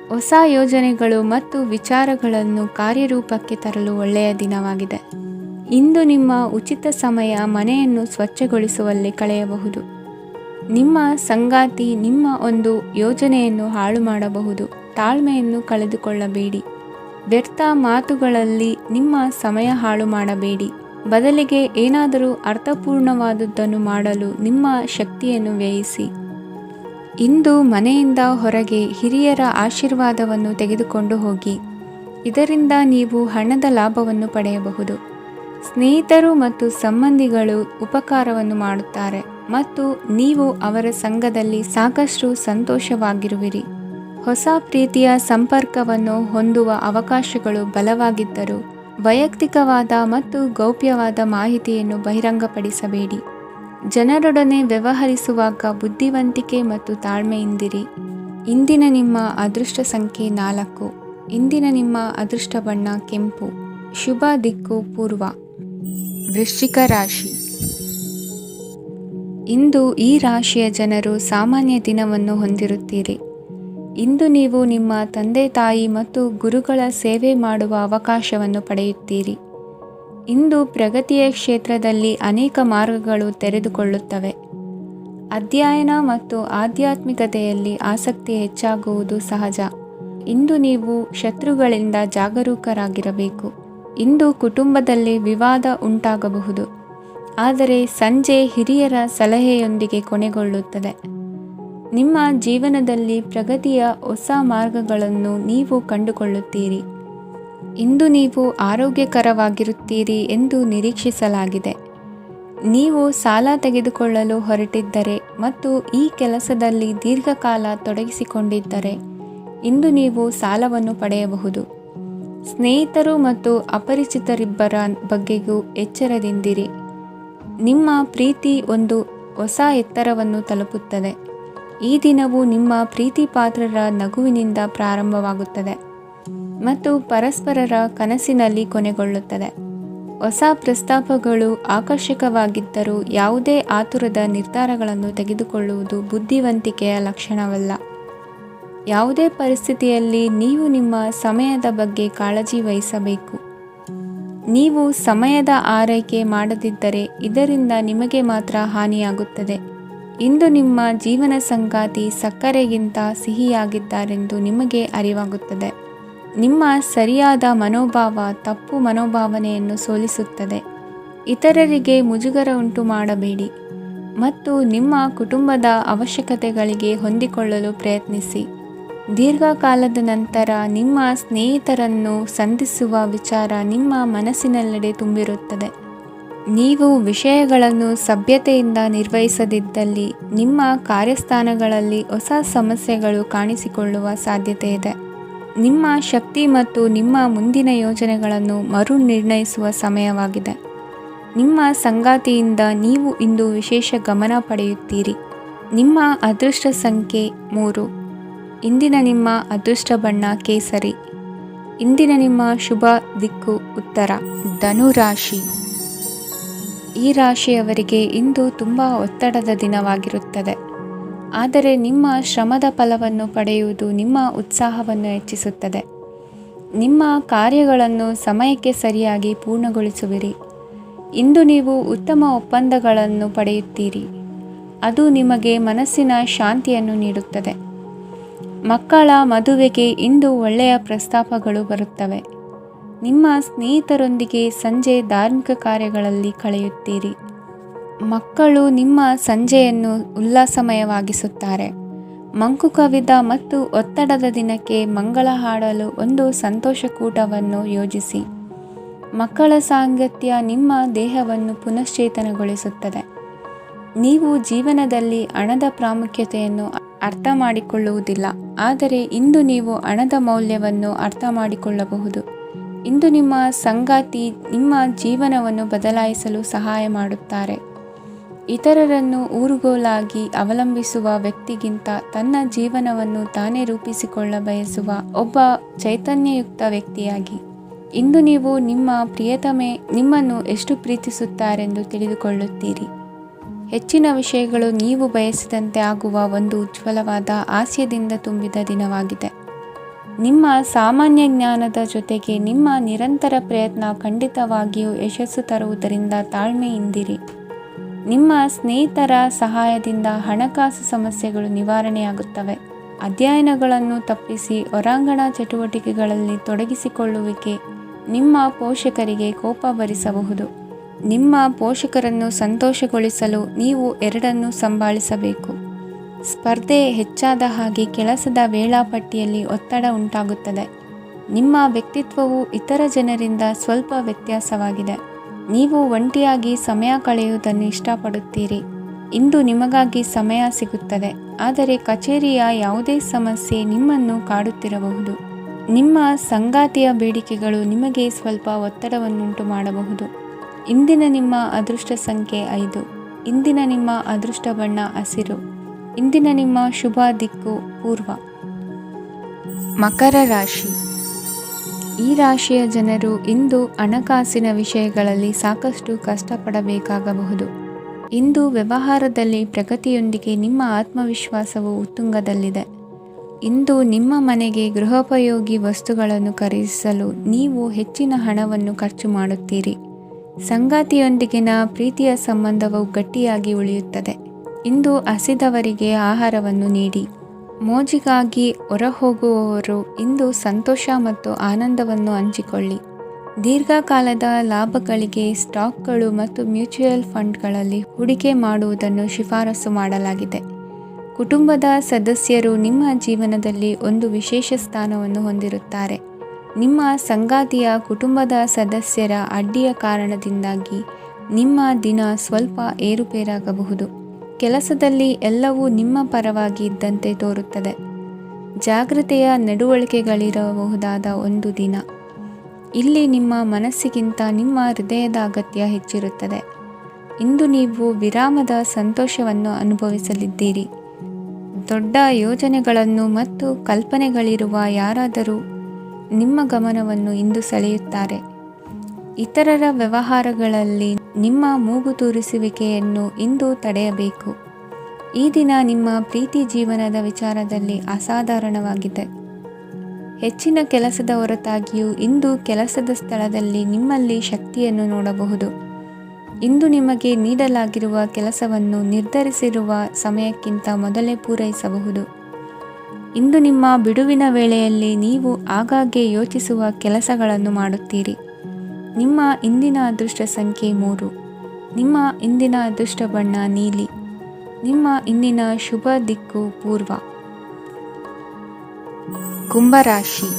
ಹೊಸ ಯೋಜನೆಗಳು ಮತ್ತು ವಿಚಾರಗಳನ್ನು ಕಾರ್ಯರೂಪಕ್ಕೆ ತರಲು ಒಳ್ಳೆಯ ದಿನವಾಗಿದೆ. ಇಂದು ನಿಮ್ಮ ಉಚಿತ ಸಮಯ ಮನೆಯನ್ನು ಸ್ವಚ್ಛಗೊಳಿಸುವಲ್ಲಿ ಕಳೆಯಬಹುದು. ನಿಮ್ಮ ಸಂಗಾತಿ ನಿಮ್ಮ ಒಂದು ಯೋಜನೆಯನ್ನು ಹಾಳು ಮಾಡಬಹುದು. ತಾಳ್ಮೆಯನ್ನು ಕಳೆದುಕೊಳ್ಳಬೇಡಿ. ವ್ಯರ್ಥ ಮಾತುಗಳಲ್ಲಿ ನಿಮ್ಮ ಸಮಯ ಹಾಳು ಮಾಡಬೇಡಿ. ಬದಲಿಗೆ ಏನಾದರೂ ಅರ್ಥಪೂರ್ಣವಾದುದನ್ನು ಮಾಡಲು ನಿಮ್ಮ ಶಕ್ತಿಯನ್ನು ವ್ಯಯಿಸಿ. ಇಂದು ಮನೆಯಿಂದ ಹೊರಗೆ ಹಿರಿಯರ ಆಶೀರ್ವಾದವನ್ನು ತೆಗೆದುಕೊಂಡು ಹೋಗಿ. ಇದರಿಂದ ನೀವು ಹಣದ ಲಾಭವನ್ನು ಪಡೆಯಬಹುದು. ಸ್ನೇಹಿತರು ಮತ್ತು ಸಂಬಂಧಿಗಳು ಉಪಕಾರವನ್ನು ಮಾಡುತ್ತಾರೆ ಮತ್ತು ನೀವು ಅವರ ಸಂಘದಲ್ಲಿ ಸಾಕಷ್ಟು ಸಂತೋಷವಾಗಿರುವಿರಿ. ಹೊಸ ಪ್ರೀತಿಯ ಸಂಪರ್ಕವನ್ನು ಹೊಂದುವ ಅವಕಾಶಗಳು ಬಲವಾಗಿದ್ದರೂ ವೈಯಕ್ತಿಕವಾದ ಮತ್ತು ಗೌಪ್ಯವಾದ ಮಾಹಿತಿಯನ್ನು ಬಹಿರಂಗಪಡಿಸಬೇಡಿ. ಜನರೊಡನೆ ವ್ಯವಹರಿಸುವಾಗ ಬುದ್ಧಿವಂತಿಕೆ ಮತ್ತು ತಾಳ್ಮೆಯಿಂದಿರಿ. ಇಂದಿನ ನಿಮ್ಮ ಅದೃಷ್ಟ ಸಂಖ್ಯೆ 4. ಇಂದಿನ ನಿಮ್ಮ ಅದೃಷ್ಟ ಬಣ್ಣ ಕೆಂಪು. ಶುಭ ದಿಕ್ಕು ಪೂರ್ವ. ವೃಶ್ಚಿಕ ರಾಶಿ. ಇಂದು ಈ ರಾಶಿಯ ಜನರು ಸಾಮಾನ್ಯ ದಿನವನ್ನು ಹೊಂದಿರುತ್ತೀರಿ. ಇಂದು ನೀವು ನಿಮ್ಮ ತಂದೆ ತಾಯಿ ಮತ್ತು ಗುರುಗಳ ಸೇವೆ ಮಾಡುವ ಅವಕಾಶವನ್ನು ಪಡೆಯುತ್ತೀರಿ. ಇಂದು ಪ್ರಗತಿಯ ಕ್ಷೇತ್ರದಲ್ಲಿ ಅನೇಕ ಮಾರ್ಗಗಳು ತೆರೆದುಕೊಳ್ಳುತ್ತವೆ. ಅಧ್ಯಯನ ಮತ್ತು ಆಧ್ಯಾತ್ಮಿಕತೆಯಲ್ಲಿ ಆಸಕ್ತಿ ಹೆಚ್ಚಾಗುವುದು ಸಹಜ. ಇಂದು ನೀವು ಶತ್ರುಗಳಿಂದ ಜಾಗರೂಕರಾಗಿರಬೇಕು. ಇಂದು ಕುಟುಂಬದಲ್ಲಿ ವಿವಾದ ಉಂಟಾಗಬಹುದು, ಆದರೆ ಸಂಜೆ ಹಿರಿಯರ ಸಲಹೆಯೊಂದಿಗೆ ಕೊನೆಗೊಳ್ಳುತ್ತದೆ. ನಿಮ್ಮ ಜೀವನದಲ್ಲಿ ಪ್ರಗತಿಯ ಹೊಸ ಮಾರ್ಗಗಳನ್ನು ನೀವು ಕಂಡುಕೊಳ್ಳುತ್ತೀರಿ. ಇಂದು ನೀವು ಆರೋಗ್ಯಕರವಾಗಿರುತ್ತೀರಿ ಎಂದು ನಿರೀಕ್ಷಿಸಲಾಗಿದೆ. ನೀವು ಸಾಲ ತೆಗೆದುಕೊಳ್ಳಲು ಹೊರಟಿದ್ದರೆ ಮತ್ತು ಈ ಕೆಲಸದಲ್ಲಿ ದೀರ್ಘಕಾಲ ತೊಡಗಿಸಿಕೊಂಡಿದ್ದರೆ ಇಂದು ನೀವು ಸಾಲವನ್ನು ಪಡೆಯಬಹುದು. ಸ್ನೇಹಿತರು ಮತ್ತು ಅಪರಿಚಿತರಿಬ್ಬರ ಬಗ್ಗೆಯೂ ಎಚ್ಚರದಿಂದಿರಿ. ನಿಮ್ಮ ಪ್ರೀತಿ ಒಂದು ಹೊಸ ಎತ್ತರವನ್ನು ತಲುಪುತ್ತದೆ. ಈ ದಿನವು ನಿಮ್ಮ ಪ್ರೀತಿ ಪಾತ್ರರ ನಗುವಿನಿಂದ ಪ್ರಾರಂಭವಾಗುತ್ತದೆ ಮತ್ತು ಪರಸ್ಪರರ ಕನಸಿನಲ್ಲಿ ಕೊನೆಗೊಳ್ಳುತ್ತದೆ. ಹೊಸ ಪ್ರಸ್ತಾಪಗಳು ಆಕರ್ಷಕವಾಗಿದ್ದರೂ ಯಾವುದೇ ಆತುರದ ನಿರ್ಧಾರಗಳನ್ನು ತೆಗೆದುಕೊಳ್ಳುವುದು ಬುದ್ಧಿವಂತಿಕೆಯ ಲಕ್ಷಣವಲ್ಲ. ಯಾವುದೇ ಪರಿಸ್ಥಿತಿಯಲ್ಲಿ ನೀವು ನಿಮ್ಮ ಸಮಯದ ಬಗ್ಗೆ ಕಾಳಜಿ ವಹಿಸಬೇಕು. ನೀವು ಸಮಯದ ಆರೈಕೆ ಮಾಡದಿದ್ದರೆ ಇದರಿಂದ ನಿಮಗೆ ಮಾತ್ರ ಹಾನಿಯಾಗುತ್ತದೆ. ಇಂದು ನಿಮ್ಮ ಜೀವನ ಸಂಗಾತಿ ಸಕ್ಕರೆಗಿಂತ ಸಿಹಿಯಾಗಿದ್ದಾರೆಂದು ನಿಮಗೆ ಅರಿವಾಗುತ್ತದೆ. ನಿಮ್ಮ ಸರಿಯಾದ ಮನೋಭಾವ ತಪ್ಪು ಮನೋಭಾವನೆಯನ್ನು ಸೋಲಿಸುತ್ತದೆ. ಇತರರಿಗೆ ಮುಜುಗರ ಉಂಟು ಮಾಡಬೇಡಿ ಮತ್ತು ನಿಮ್ಮ ಕುಟುಂಬದ ಅವಶ್ಯಕತೆಗಳಿಗೆ ಹೊಂದಿಕೊಳ್ಳಲು ಪ್ರಯತ್ನಿಸಿ. ದೀರ್ಘಕಾಲದ ನಂತರ ನಿಮ್ಮ ಸ್ನೇಹಿತರನ್ನು ಸಂಧಿಸುವ ವಿಚಾರ ನಿಮ್ಮ ಮನಸ್ಸಿನೆಲ್ಲೆಡೆ ತುಂಬಿರುತ್ತದೆ. ನೀವು ವಿಷಯಗಳನ್ನು ಸಭ್ಯತೆಯಿಂದ ನಿರ್ವಹಿಸದಿದ್ದಲ್ಲಿ ನಿಮ್ಮ ಕಾರ್ಯಸ್ಥಾನಗಳಲ್ಲಿ ಹೊಸ ಸಮಸ್ಯೆಗಳು ಕಾಣಿಸಿಕೊಳ್ಳುವ ಸಾಧ್ಯತೆ ಇದೆ. ನಿಮ್ಮ ಶಕ್ತಿ ಮತ್ತು ನಿಮ್ಮ ಮುಂದಿನ ಯೋಜನೆಗಳನ್ನು ಮರು ನಿರ್ಣಯಿಸುವ ಸಮಯವಾಗಿದೆ. ನಿಮ್ಮ ಸಂಗಾತಿಯಿಂದ ನೀವು ಇಂದು ವಿಶೇಷ ಗಮನ ಪಡೆಯುತ್ತೀರಿ. ನಿಮ್ಮ ಅದೃಷ್ಟ ಸಂಖ್ಯೆ 3. ಇಂದಿನ ನಿಮ್ಮ ಅದೃಷ್ಟ ಬಣ್ಣ ಕೇಸರಿ. ಇಂದಿನ ನಿಮ್ಮ ಶುಭ ದಿಕ್ಕು ಉತ್ತರ. ಧನು ರಾಶಿ. ಈ ರಾಶಿಯವರಿಗೆ ಇಂದು ತುಂಬ ಒತ್ತಡದ ದಿನವಾಗಿರುತ್ತದೆ. ಆದರೆ ನಿಮ್ಮ ಶ್ರಮದ ಫಲವನ್ನು ಪಡೆಯುವುದು ನಿಮ್ಮ ಉತ್ಸಾಹವನ್ನು ಹೆಚ್ಚಿಸುತ್ತದೆ. ನಿಮ್ಮ ಕಾರ್ಯಗಳನ್ನು ಸಮಯಕ್ಕೆ ಸರಿಯಾಗಿ ಪೂರ್ಣಗೊಳಿಸುವಿರಿ. ಇಂದು ನೀವು ಉತ್ತಮ ಒಪ್ಪಂದಗಳನ್ನು ಪಡೆಯುತ್ತೀರಿ. ಅದು ನಿಮಗೆ ಮನಸ್ಸಿನ ಶಾಂತಿಯನ್ನು ನೀಡುತ್ತದೆ. ಮಕ್ಕಳ ಮದುವೆಗೆ ಇಂದು ಒಳ್ಳೆಯ ಪ್ರಸ್ತಾಪಗಳು ಬರುತ್ತವೆ. ನಿಮ್ಮ ಸ್ನೇಹಿತರೊಂದಿಗೆ ಸಂಜೆ ಧಾರ್ಮಿಕ ಕಾರ್ಯಗಳಲ್ಲಿ ಕಳೆಯುತ್ತೀರಿ. ಮಕ್ಕಳು ನಿಮ್ಮ ಸಂಜೆಯನ್ನು ಉಲ್ಲಾಸಮಯವಾಗಿಸುತ್ತಾರೆ. ಮಂಕು ಕವಿದ ಮತ್ತು ಒತ್ತಡದ ದಿನಕ್ಕೆ ಮಂಗಳ ಹಾಡಲು ಒಂದು ಸಂತೋಷಕೂಟವನ್ನು ಯೋಜಿಸಿ. ಮಕ್ಕಳ ಸಾಂಗತ್ಯ ನಿಮ್ಮ ದೇಹವನ್ನು ಪುನಶ್ಚೇತನಗೊಳಿಸುತ್ತದೆ. ನೀವು ಜೀವನದಲ್ಲಿ ಹಣದ ಪ್ರಾಮುಖ್ಯತೆಯನ್ನು ಅರ್ಥ ಮಾಡಿಕೊಳ್ಳುವುದಿಲ್ಲ, ಆದರೆ ಇಂದು ನೀವು ಹಣದ ಮೌಲ್ಯವನ್ನು ಅರ್ಥ ಮಾಡಿಕೊಳ್ಳಬಹುದು. ಇಂದು ನಿಮ್ಮ ಸಂಗಾತಿ ನಿಮ್ಮ ಜೀವನವನ್ನು ಬದಲಾಯಿಸಲು ಸಹಾಯ ಮಾಡುತ್ತಾರೆ. ಇತರರನ್ನು ಊರುಗೋಲಾಗಿ ಅವಲಂಬಿಸುವ ವ್ಯಕ್ತಿಗಿಂತ ತನ್ನ ಜೀವನವನ್ನು ತಾನೇ ರೂಪಿಸಿಕೊಳ್ಳ ಬಯಸುವ ಒಬ್ಬ ಚೈತನ್ಯಯುಕ್ತ ವ್ಯಕ್ತಿಯಾಗಿ. ಇಂದು ನೀವು ನಿಮ್ಮ ಪ್ರಿಯತಮೆ ನಿಮ್ಮನ್ನು ಎಷ್ಟು ಪ್ರೀತಿಸುತ್ತಾರೆಂದು ತಿಳಿದುಕೊಳ್ಳುತ್ತೀರಿ. ಹೆಚ್ಚಿನ ವಿಷಯಗಳು ನೀವು ಬಯಸಿದಂತೆ ಆಗುವ ಒಂದು ಉಜ್ವಲವಾದ ಹಾಸ್ಯದಿಂದ ತುಂಬಿದ ದಿನವಾಗಿದೆ. ನಿಮ್ಮ ಸಾಮಾನ್ಯ ಜ್ಞಾನದ ಜೊತೆಗೆ ನಿಮ್ಮ ನಿರಂತರ ಪ್ರಯತ್ನ ಖಂಡಿತವಾಗಿಯೂ ಯಶಸ್ಸು ತರುವುದರಿಂದ ತಾಳ್ಮೆಯಿಂದಿರಿ. ನಿಮ್ಮ ಸ್ನೇಹಿತರ ಸಹಾಯದಿಂದ ಹಣಕಾಸು ಸಮಸ್ಯೆಗಳು ನಿವಾರಣೆಯಾಗುತ್ತವೆ. ಅಧ್ಯಯನಗಳನ್ನು ತಪ್ಪಿಸಿ ಹೊರಾಂಗಣ ಚಟುವಟಿಕೆಗಳಲ್ಲಿ ತೊಡಗಿಸಿಕೊಳ್ಳುವಿಕೆ ನಿಮ್ಮ ಪೋಷಕರಿಗೆ ಕೋಪ ಭರಿಸಬಹುದು. ನಿಮ್ಮ ಪೋಷಕರನ್ನು ಸಂತೋಷಗೊಳಿಸಲು ನೀವು ಎರಡನ್ನೂ ಸಂಭಾಳಿಸಬೇಕು. ಸ್ಪರ್ಧೆ ಹೆಚ್ಚಾದ ಹಾಗೆ ಕೆಲಸದ ವೇಳಾಪಟ್ಟಿಯಲ್ಲಿ ಒತ್ತಡ ಉಂಟಾಗುತ್ತದೆ. ನಿಮ್ಮ ವ್ಯಕ್ತಿತ್ವವು ಇತರ ಜನರಿಂದ ಸ್ವಲ್ಪ ವ್ಯತ್ಯಾಸವಾಗಿದೆ. ನೀವು ಒಂಟಿಯಾಗಿ ಸಮಯ ಕಳೆಯುವುದನ್ನು ಇಷ್ಟಪಡುತ್ತೀರಿ. ಇಂದು ನಿಮಗಾಗಿ ಸಮಯ ಸಿಗುತ್ತದೆ, ಆದರೆ ಕಚೇರಿಯ ಯಾವುದೇ ಸಮಸ್ಯೆ ನಿಮ್ಮನ್ನು ಕಾಡುತ್ತಿರಬಹುದು. ನಿಮ್ಮ ಸಂಗಾತಿಯ ಬೇಡಿಕೆಗಳು ನಿಮಗೆ ಸ್ವಲ್ಪ ಒತ್ತಡವನ್ನುಂಟು ಮಾಡಬಹುದು. ಇಂದಿನ ನಿಮ್ಮ ಅದೃಷ್ಟ ಸಂಖ್ಯೆ 5. ಇಂದಿನ ನಿಮ್ಮ ಅದೃಷ್ಟ ಬಣ್ಣ ಹಸಿರು. ಇಂದಿನ ನಿಮ್ಮ ಶುಭ ದಿಕ್ಕು ಪೂರ್ವ. ಮಕರ ರಾಶಿ. ಈ ರಾಶಿಯ ಜನರು ಇಂದು ಹಣಕಾಸಿನ ವಿಷಯಗಳಲ್ಲಿ ಸಾಕಷ್ಟು ಕಷ್ಟಪಡಬೇಕಾಗಬಹುದು. ಇಂದು ವ್ಯವಹಾರದಲ್ಲಿ ಪ್ರಗತಿಯೊಂದಿಗೆ ನಿಮ್ಮ ಆತ್ಮವಿಶ್ವಾಸವು ಉತ್ತುಂಗದಲ್ಲಿದೆ. ಇಂದು ನಿಮ್ಮ ಮನೆಗೆ ಗೃಹೋಪಯೋಗಿ ವಸ್ತುಗಳನ್ನು ಖರೀದಿಸಲು ನೀವು ಹೆಚ್ಚಿನ ಹಣವನ್ನು ಖರ್ಚು ಮಾಡುತ್ತೀರಿ. ಸಂಗಾತಿಯೊಂದಿಗಿನ ಪ್ರೀತಿಯ ಸಂಬಂಧವು ಗಟ್ಟಿಯಾಗಿ ಉಳಿಯುತ್ತದೆ. ಇಂದು ಹಸಿದವರಿಗೆ ಆಹಾರವನ್ನು ನೀಡಿ. ಮೋಜಿಗಾಗಿ ಹೊರಹೋಗುವವರು ಇಂದು ಸಂತೋಷ ಮತ್ತು ಆನಂದವನ್ನು ಹಂಚಿಕೊಳ್ಳಿ. ದೀರ್ಘಕಾಲದ ಲಾಭಗಳಿಗೆ ಸ್ಟಾಕ್ಗಳು ಮತ್ತು ಮ್ಯೂಚುವಲ್ ಫಂಡ್ಗಳಲ್ಲಿ ಹೂಡಿಕೆ ಮಾಡುವುದನ್ನು ಶಿಫಾರಸು ಮಾಡಲಾಗಿದೆ. ಕುಟುಂಬದ ಸದಸ್ಯರು ನಿಮ್ಮ ಜೀವನದಲ್ಲಿ ಒಂದು ವಿಶೇಷ ಸ್ಥಾನವನ್ನು ಹೊಂದಿರುತ್ತಾರೆ. ನಿಮ್ಮ ಸಂಗಾತಿಯ ಕುಟುಂಬದ ಸದಸ್ಯರ ಅಡ್ಡಿಯ ಕಾರಣದಿಂದಾಗಿ ನಿಮ್ಮ ದಿನ ಸ್ವಲ್ಪ ಏರುಪೇರಾಗಬಹುದು. ಕೆಲಸದಲ್ಲಿ ಎಲ್ಲವೂ ನಿಮ್ಮ ಪರವಾಗಿ ಇದ್ದಂತೆ ತೋರುತ್ತದೆ. ಜಾಗ್ರತೆಯ ನಡವಳಿಕೆಗಳಿರಬಹುದಾದ ಒಂದು ದಿನ. ಇಲ್ಲಿ ನಿಮ್ಮ ಮನಸ್ಸಿಗಿಂತ ನಿಮ್ಮ ಹೃದಯದ ಅಗತ್ಯ ಹೆಚ್ಚಿರುತ್ತದೆ. ಇಂದು ನೀವು ವಿರಾಮದ ಸಂತೋಷವನ್ನು ಅನುಭವಿಸಲಿದ್ದೀರಿ. ದೊಡ್ಡ ಯೋಜನೆಗಳನ್ನು ಮತ್ತು ಕಲ್ಪನೆಗಳಿರುವ ಯಾರಾದರೂ ನಿಮ್ಮ ಗಮನವನ್ನು ಇಂದು ಸೆಳೆಯುತ್ತಾರೆ. ಇತರರ ವ್ಯವಹಾರಗಳಲ್ಲಿ ನಿಮ್ಮ ಮೂಗು ತೂರಿಸುವಿಕೆಯನ್ನು ಇಂದು ತಡೆಯಬೇಕು. ಈ ದಿನ ನಿಮ್ಮ ಪ್ರೀತಿ ಜೀವನದ ವಿಚಾರದಲ್ಲಿ ಅಸಾಧಾರಣವಾಗಿದೆ. ಹೆಚ್ಚಿನ ಕೆಲಸದ ಹೊರತಾಗಿಯೂ ಇಂದು ಕೆಲಸದ ಸ್ಥಳದಲ್ಲಿ ನಿಮ್ಮಲ್ಲಿ ಶಕ್ತಿಯನ್ನು ನೋಡಬಹುದು. ಇಂದು ನಿಮಗೆ ನೀಡಲಾಗಿರುವ ಕೆಲಸವನ್ನು ನಿರ್ಧರಿಸಿರುವ ಸಮಯಕ್ಕಿಂತ ಮೊದಲೇ ಪೂರೈಸಬಹುದು. ಇಂದು ನಿಮ್ಮ ಬಿಡುವಿನ ವೇಳೆಯಲ್ಲಿ ನೀವು ಆಗಾಗ್ಗೆ ಯೋಚಿಸುವ ಕೆಲಸಗಳನ್ನು ಮಾಡುತ್ತೀರಿ. ನಿಮ್ಮ ಇಂದಿನ ಅದೃಷ್ಟ ಸಂಖ್ಯೆ 3. ನಿಮ್ಮ ಇಂದಿನ ಅದೃಷ್ಟ ಬಣ್ಣ ನೀಲಿ. ನಿಮ್ಮ ಇಂದಿನ ಶುಭ ದಿಕ್ಕು ಪೂರ್ವ. ಕುಂಭರಾಶಿ.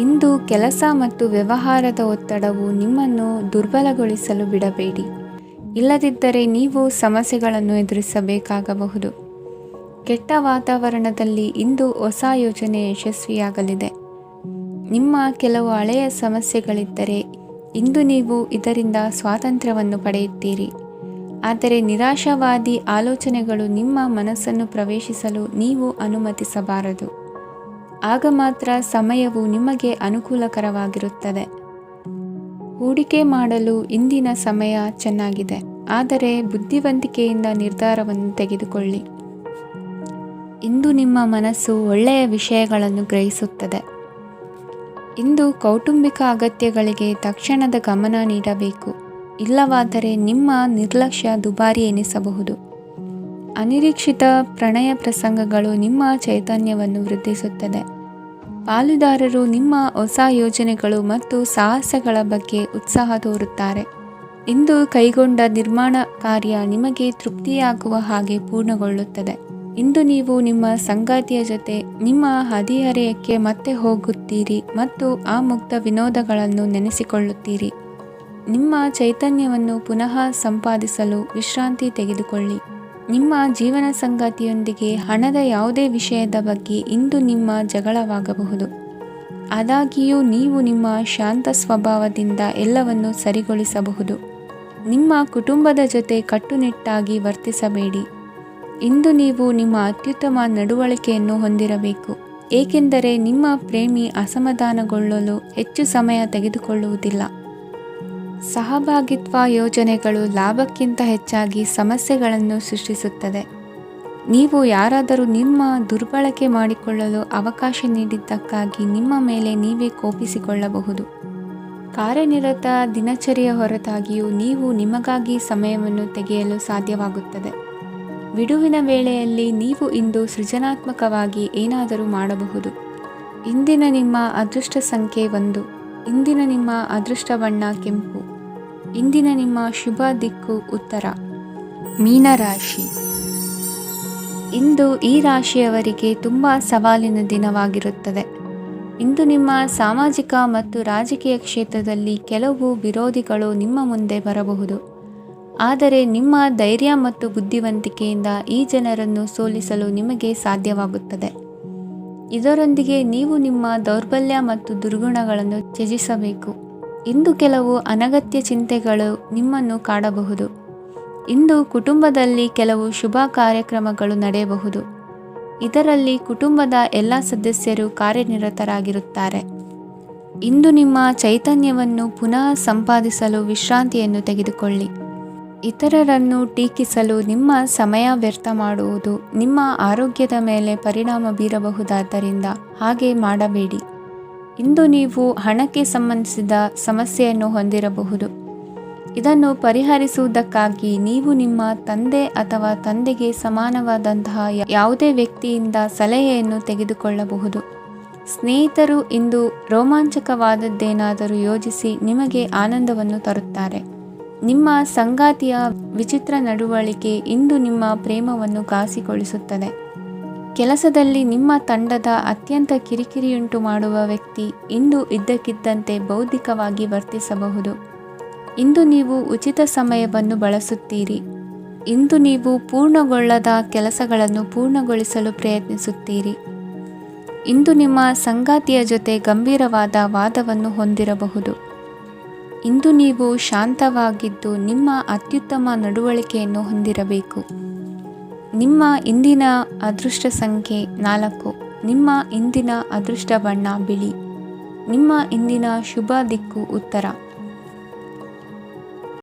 ಇಂದು ಕೆಲಸ ಮತ್ತು ವ್ಯವಹಾರದ ಒತ್ತಡವು ನಿಮ್ಮನ್ನು ದುರ್ಬಲಗೊಳಿಸಲು ಬಿಡಬೇಡಿ. ಇಲ್ಲದಿದ್ದರೆ ನೀವು ಸಮಸ್ಯೆಗಳನ್ನು ಎದುರಿಸಬೇಕಾಗಬಹುದು. ಕೆಟ್ಟ ವಾತಾವರಣದಲ್ಲಿ ಇಂದು ಹೊಸ ಯೋಜನೆ ಯಶಸ್ವಿಯಾಗಲಿದೆ. ನಿಮ್ಮ ಕೆಲವು ಹಳೆಯ ಸಮಸ್ಯೆಗಳಿದ್ದರೆ ಇಂದು ನೀವು ಇದರಿಂದ ಸ್ವಾತಂತ್ರ್ಯವನ್ನು ಪಡೆಯುತ್ತೀರಿ. ಆದರೆ ನಿರಾಶಾವಾದಿ ಆಲೋಚನೆಗಳು ನಿಮ್ಮ ಮನಸ್ಸನ್ನು ಪ್ರವೇಶಿಸಲು ನೀವು ಅನುಮತಿಸಬಾರದು. ಆಗ ಮಾತ್ರ ಸಮಯವು ನಿಮಗೆ ಅನುಕೂಲಕರವಾಗಿರುತ್ತದೆ. ಹೂಡಿಕೆ ಮಾಡಲು ಇಂದಿನ ಸಮಯ ಚೆನ್ನಾಗಿದೆ, ಆದರೆ ಬುದ್ಧಿವಂತಿಕೆಯಿಂದ ನಿರ್ಧಾರವನ್ನು ತೆಗೆದುಕೊಳ್ಳಿ. ಇಂದು ನಿಮ್ಮ ಮನಸ್ಸು ಒಳ್ಳೆಯ ವಿಷಯಗಳನ್ನು ಗ್ರಹಿಸುತ್ತದೆ. ಇಂದು ಕೌಟುಂಬಿಕ ಅಗತ್ಯಗಳಿಗೆ ತಕ್ಷಣದ ಗಮನ ನೀಡಬೇಕು. ಇಲ್ಲವಾದರೆ ನಿಮ್ಮ ನಿರ್ಲಕ್ಷ್ಯ ದುಬಾರಿ ಎನಿಸಬಹುದು. ಅನಿರೀಕ್ಷಿತ ಪ್ರಣಯ ಪ್ರಸಂಗಗಳು ನಿಮ್ಮ ಚೈತನ್ಯವನ್ನು ವೃದ್ಧಿಸುತ್ತದೆ. ಪಾಲುದಾರರು ನಿಮ್ಮ ಹೊಸ ಯೋಜನೆಗಳು ಮತ್ತು ಸಾಹಸಗಳ ಬಗ್ಗೆ ಉತ್ಸಾಹ ತೋರುತ್ತಾರೆ. ಇಂದು ಕೈಗೊಂಡ ನಿರ್ಮಾಣ ಕಾರ್ಯ ನಿಮಗೆ ತೃಪ್ತಿಯಾಗುವ ಹಾಗೆ ಪೂರ್ಣಗೊಳ್ಳುತ್ತದೆ. ಇಂದು ನೀವು ನಿಮ್ಮ ಸಂಗಾತಿಯ ಜೊತೆ ನಿಮ್ಮ ಹದಿಹರೆಯಕ್ಕೆ ಮತ್ತೆ ಹೋಗುತ್ತೀರಿ ಮತ್ತು ಆ ಮುಗ್ಧ ವಿನೋದಗಳನ್ನು ನೆನೆಸಿಕೊಳ್ಳುತ್ತೀರಿ. ನಿಮ್ಮ ಚೈತನ್ಯವನ್ನು ಪುನಃ ಸಂಪಾದಿಸಲು ವಿಶ್ರಾಂತಿ ತೆಗೆದುಕೊಳ್ಳಿ. ನಿಮ್ಮ ಜೀವನ ಸಂಗಾತಿಯೊಂದಿಗೆ ಹಣದ ಯಾವುದೇ ವಿಷಯದ ಬಗ್ಗೆ ಇಂದು ನಿಮ್ಮ ಜಗಳವಾಗಬಹುದು. ಆದಾಗ್ಯೂ ನೀವು ನಿಮ್ಮ ಶಾಂತ ಸ್ವಭಾವದಿಂದ ಎಲ್ಲವನ್ನು ಸರಿಗೊಳಿಸಬಹುದು. ನಿಮ್ಮ ಕುಟುಂಬದ ಜೊತೆ ಕಟ್ಟುನಿಟ್ಟಾಗಿ ವರ್ತಿಸಬೇಡಿ. ಇಂದು ನೀವು ನಿಮ್ಮ ಅತ್ಯುತ್ತಮ ನಡವಳಿಕೆಯನ್ನು ಹೊಂದಿರಬೇಕು, ಏಕೆಂದರೆ ನಿಮ್ಮ ಪ್ರೇಮಿ ಅಸಮಾಧಾನಗೊಳ್ಳಲು ಹೆಚ್ಚು ಸಮಯ ತೆಗೆದುಕೊಳ್ಳುವುದಿಲ್ಲ. ಸಹಭಾಗಿತ್ವ ಯೋಜನೆಗಳು ಲಾಭಕ್ಕಿಂತ ಹೆಚ್ಚಾಗಿ ಸಮಸ್ಯೆಗಳನ್ನು ಸೃಷ್ಟಿಸುತ್ತದೆ. ನೀವು ಯಾರಾದರೂ ನಿಮ್ಮ ದುರ್ಬಳಕೆ ಮಾಡಿಕೊಳ್ಳಲು ಅವಕಾಶ ನೀಡಿದ್ದಕ್ಕಾಗಿ ನಿಮ್ಮ ಮೇಲೆ ನೀವೇ ಕೋಪಿಸಿಕೊಳ್ಳಬಹುದು. ಕಾರ್ಯನಿರತ ದಿನಚರಿಯ ಹೊರತಾಗಿಯೂ ನೀವು ನಿಮಗಾಗಿ ಸಮಯವನ್ನು ತೆಗೆಯಲು ಸಾಧ್ಯವಾಗುತ್ತದೆ. ಬಿಡುವಿನ ವೇಳೆಯಲ್ಲಿ ನೀವು ಇಂದು ಸೃಜನಾತ್ಮಕವಾಗಿ ಏನಾದರೂ ಮಾಡಬಹುದು. ಇಂದಿನ ನಿಮ್ಮ ಅದೃಷ್ಟ ಸಂಖ್ಯೆ 1. ಇಂದಿನ ನಿಮ್ಮ ಅದೃಷ್ಟ ಬಣ್ಣ ಕೆಂಪು. ಇಂದಿನ ನಿಮ್ಮ ಶುಭ ದಿಕ್ಕು ಉತ್ತರ. ಮೀನರಾಶಿ. ಇಂದು ಈ ರಾಶಿಯವರಿಗೆ ತುಂಬ ಸವಾಲಿನ ದಿನವಾಗಿರುತ್ತದೆ. ಇಂದು ನಿಮ್ಮ ಸಾಮಾಜಿಕ ಮತ್ತು ರಾಜಕೀಯ ಕ್ಷೇತ್ರದಲ್ಲಿ ಕೆಲವು ವಿರೋಧಿಗಳು ನಿಮ್ಮ ಮುಂದೆ ಬರಬಹುದು. ಆದರೆ ನಿಮ್ಮ ಧೈರ್ಯ ಮತ್ತು ಬುದ್ಧಿವಂತಿಕೆಯಿಂದ ಈ ಜನರನ್ನು ಸೋಲಿಸಲು ನಿಮಗೆ ಸಾಧ್ಯವಾಗುತ್ತದೆ. ಇದರೊಂದಿಗೆ ನೀವು ನಿಮ್ಮ ದೌರ್ಬಲ್ಯ ಮತ್ತು ದುರ್ಗುಣಗಳನ್ನು ತ್ಯಜಿಸಬೇಕು. ಇಂದು ಕೆಲವು ಅನಗತ್ಯ ಚಿಂತೆಗಳು ನಿಮ್ಮನ್ನು ಕಾಡಬಹುದು. ಇಂದು ಕುಟುಂಬದಲ್ಲಿ ಕೆಲವು ಶುಭ ಕಾರ್ಯಕ್ರಮಗಳು ನಡೆಯಬಹುದು. ಇದರಲ್ಲಿ ಕುಟುಂಬದ ಎಲ್ಲ ಸದಸ್ಯರು ಕಾರ್ಯನಿರತರಾಗಿರುತ್ತಾರೆ. ಇಂದು ನಿಮ್ಮ ಚೈತನ್ಯವನ್ನು ಪುನಃ ಸಂಪಾದಿಸಲು ವಿಶ್ರಾಂತಿಯನ್ನು ತೆಗೆದುಕೊಳ್ಳಿ. ಇತರರನ್ನು ಟೀಕಿಸಲು ನಿಮ್ಮ ಸಮಯ ವ್ಯರ್ಥ ಮಾಡುವುದು ನಿಮ್ಮ ಆರೋಗ್ಯದ ಮೇಲೆ ಪರಿಣಾಮ ಬೀರಬಹುದಾದ್ದರಿಂದ ಹಾಗೆ ಮಾಡಬೇಡಿ. ಇಂದು ನೀವು ಹಣಕ್ಕೆ ಸಂಬಂಧಿಸಿದ ಸಮಸ್ಯೆಯನ್ನು ಹೊಂದಿರಬಹುದು. ಇದನ್ನು ಪರಿಹರಿಸುವುದಕ್ಕಾಗಿ ನೀವು ನಿಮ್ಮ ತಂದೆ ಅಥವಾ ತಂದೆಗೆ ಸಮಾನವಾದಂತಹ ಯಾವುದೇ ವ್ಯಕ್ತಿಯಿಂದ ಸಲಹೆಯನ್ನು ತೆಗೆದುಕೊಳ್ಳಬಹುದು. ಸ್ನೇಹಿತರು ಇಂದು ರೋಮಾಂಚಕವಾದದ್ದೇನಾದರೂ ಯೋಜಿಸಿ ನಿಮಗೆ ಆನಂದವನ್ನು ತರುತ್ತಾರೆ. ನಿಮ್ಮ ಸಂಗಾತಿಯ ವಿಚಿತ್ರ ನಡವಳಿಕೆ ಇಂದು ನಿಮ್ಮ ಪ್ರೇಮವನ್ನು ಘಾಸಿಗೊಳಿಸುತ್ತದೆ. ಕೆಲಸದಲ್ಲಿ ನಿಮ್ಮ ತಂಡದ ಅತ್ಯಂತ ಕಿರಿಕಿರಿಯುಂಟು ಮಾಡುವ ವ್ಯಕ್ತಿ ಇಂದು ಇದ್ದಕ್ಕಿದ್ದಂತೆ ಬೌದ್ಧಿಕವಾಗಿ ವರ್ತಿಸಬಹುದು. ಇಂದು ನೀವು ಉಚಿತ ಸಮಯವನ್ನು ಬಳಸುತ್ತೀರಿ. ಇಂದು ನೀವು ಪೂರ್ಣಗೊಳ್ಳದ ಕೆಲಸಗಳನ್ನು ಪೂರ್ಣಗೊಳಿಸಲು ಪ್ರಯತ್ನಿಸುತ್ತೀರಿ. ಇಂದು ನಿಮ್ಮ ಸಂಗಾತಿಯ ಜೊತೆ ಗಂಭೀರವಾದ ವಾದವನ್ನು ಹೊಂದಿರಬಹುದು. ಇಂದು ನೀವು ಶಾಂತವಾಗಿದ್ದು ನಿಮ್ಮ ಅತ್ಯುತ್ತಮ ನಡವಳಿಕೆಯನ್ನು ಹೊಂದಿರಬೇಕು. ನಿಮ್ಮ ಇಂದಿನ ಅದೃಷ್ಟ ಸಂಖ್ಯೆ 4. ನಿಮ್ಮ ಇಂದಿನ ಅದೃಷ್ಟ ಬಣ್ಣ ಬಿಳಿ. ನಿಮ್ಮ ಇಂದಿನ ಶುಭ ದಿಕ್ಕು ಉತ್ತರ.